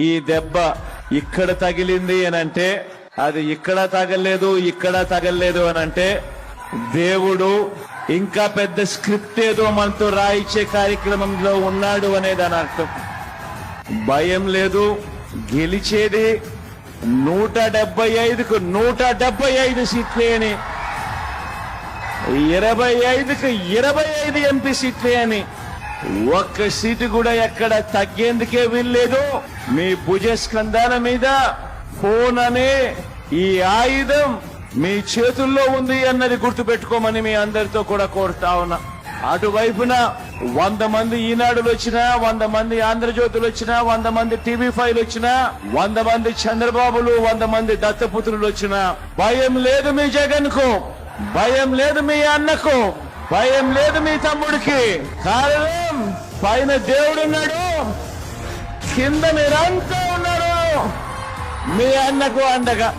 ఈ దెబ్బ ఇక్కడ తగిలింది అని అంటే అది ఇక్కడ తగలేదు ఇక్కడ తగలేదు అని అంటే దేవుడు ఇంకా పెద్ద స్క్రిప్ట్ ఏదో మనతో రాయించే కార్యక్రమంలో ఉన్నాడు అనేది అని అర్థం. భయం లేదు, గెలిచేది 175కు 175 సీట్లే అని, 25కు 25 ఎంపీ సీట్లే అని, ఒక్క సీటు కూడా ఎక్కడ తగ్గేందుకే వీల్లేదు. మీ భుజస్కంధాల మీద ఫోన్ అనే ఈ ఆయుధం మీ చేతుల్లో ఉంది అన్నది గుర్తుపెట్టుకోమని మీ అందరితో కూడా కోరుతా ఉన్నా. అటువైపున 100 మంది ఈనాడులు వచ్చినా, 100 మంది ఆంధ్రజ్యోతులు వచ్చినా, 100 మంది టీవీ5లు వచ్చినా, 100 మంది చంద్రబాబులు, 100 మంది దత్తపుత్రులు వచ్చినా భయం లేదు మీ జగన్ కు, భయం లేదు మీ అన్నకు, భయం లేదు మీ తమ్ముడికి. కారణం పైన దేవుడున్నాడు, కింద మీరంతా ఉన్నారు మీ అన్నకు అండగా.